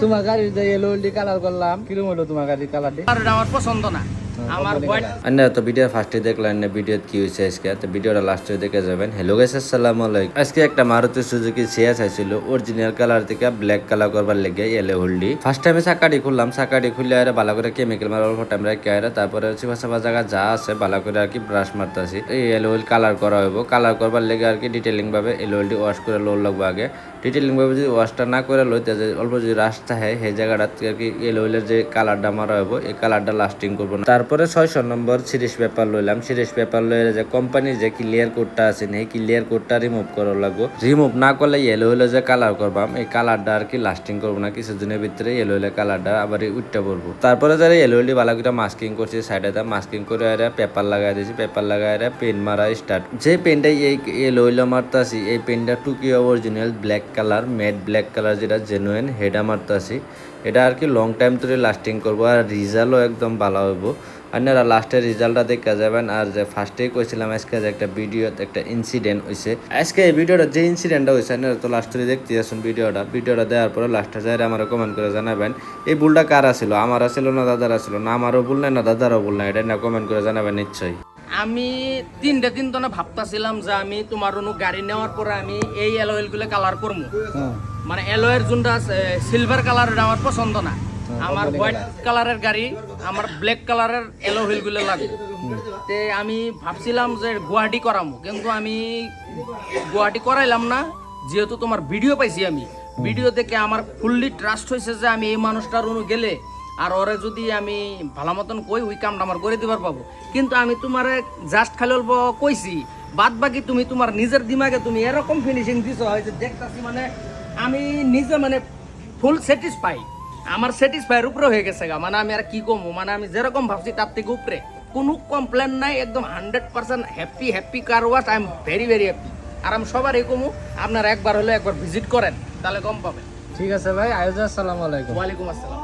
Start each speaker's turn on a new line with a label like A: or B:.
A: তোমার গাড়ির যে ইয়েলো কালার করলাম কিরকম হলো তোমার গাড়ির কালারটি?
B: আমার পছন্দ না। আমার
C: তো ভিডিও ফার্স্টে দেখলেন না ভিডিও কি হয়েছে আজকে, তো ভিডিওটা লাস্টে দেখে যাবেন। হ্যালো গাইস, আসসালামু আলাইকুম। আজকে একটা মারুতি সুজুকি সিয়াস আইছিল অরিজিনাল কালার থেকে ব্ল্যাক কালার করবার লেগে ইয়েলো হোল্ডি। ফার্স্ট টাইমে চাকাটি খুললাম, চাকাটি খুলে আর ভালো করে কেমিক্যাল মারার অল্প টাইম রাখি আর তারপরে চিপা জায়গা যা আছে ভালো করে আর কি ব্রাশ মারতেছি। এই ইয়েলো হোল কালার করা হইব, কালার করবার লেগে আর কি ডিটেলিং ভাবে ইয়েলো হোলটি ওয়াশ করে লোড লাগবো আগে। ডিটেলিং ভাবে যদি ওয়াশটা না করে লইতে যে অল্প যদি রাস্তা হয় সেই জায়গাটা আর কি ইয়েলো হোলের যে কালারটা মারা হইব এই কালারটা লাস্টিং করবো না। তারপরে 600 নম্বর সিরিজ পেপার লইলাম, সিরিজ পেপার লইলে যে কোম্পানির যে ক্লিয়ার কোডটা আছে এই ক্লিয়ার কোডটা রিমুভ করা লাগবো। রিমুভ না করলে ইয়েলো হলে যে কালার করবাম এই কালারটা আর কি লাস্টিং করবো না, কিছুদিনের ভিতরে ইয়েলো হলে কালারটা আবার উঠতে পড়বো। তারপরে যারা ইয়েলো হলটি ভালো করে মাস্কিং করছি সাইডে মাস্কিং করে পেপার লাগাই দিয়েছি, পেপার লাগাই পেন মারা স্টার্ট। যে পেনটা এই ইয়েলো হইলে মারতাছি এই পেনটা টুকিও original black colour, matte black colour যেটা জেনুইন হেডা মারতাছি। এটা আর কি লং টাইম ধরে লাস্টিং করবো আর রিজাল্টও একদম ভালো হইব। আপনারা লাস্টের রেজাল্টটা দেখা যাবেন। আর যে ফার্স্টেই কইছিলাম আজকে যে একটা ভিডিও একটা ইনসিডেন্ট হয়েছে, আজকে এই ভিডিওটা যে ইনসিডেন্টটা হয়েছে আপনারা তো লাস্টে দেখতে আসুন। ভিডিওটা দেওয়ার পরে লাস্টে যাই আমার কমেন্ট করে জানাবেন এই ভুলটা কার ছিল, আমার ছিল না দাদার ছিল, না আমারও ভুল নাই না দাদারও ভুল নাই, এটা না কমেন্ট করে জানাবেন নিশ্চয়ই।
B: আমি 3 দিন তো না ভাবতাছিলাম যে আমি তোমার অনু গাড়ি নেওয়ার পরে আমি এই অ্যালয়েল গুলো কালার করবো। মানে অ্যালয়ের যোনটা সিলভার কালার আমার পছন্দ না। আমার হোয়াইট কালারের গাড়ি, আমার ব্ল্যাক কালারের এলো হুইল গুলো লাগবে। তে আমি ভাবছিলাম যে গুয়াহাটি করামো, কিন্তু আমি গুয়াহাটি করাইলাম না। যেহেতু তোমার ভিডিও পাইছি, আমি ভিডিও দেখে আমার ফুললি ট্রাস্ট হয়েছে যে আমি এই মানুষটার অনু গেলে আর ওরে যদি আমি ভালো মতন কই ওই কামটা আমার করে দিবার পাবো। কিন্তু আমি তোমার জাস্ট খালি অল্প কইছি, বাদ বাকি তুমি তোমার নিজের দিমাগে তুমি এরকম ফিনিশিং দিছো হয়েছে দেখতেছি। মানে আমি নিজে মানে ফুল স্যাটিসফাই, আমার স্যাটিসফাইয়ের উপরে হয়ে গেছে গা। মানে আমি আর কি কমো, মানে আমি যেরকম ভাবছি তার থেকে উপরে, কোনো কমপ্লেন নাই, একদম 100% happy car wash. I am very happy. আর আমি সবারই কমু আপনারা একবার হলে একবার ভিজিট করেন, তাহলে কম পাবেন।
A: ঠিক আছে ভাই, আসসালামু আলাইকুম।
B: ওয়ালাইকুম আসসালাম।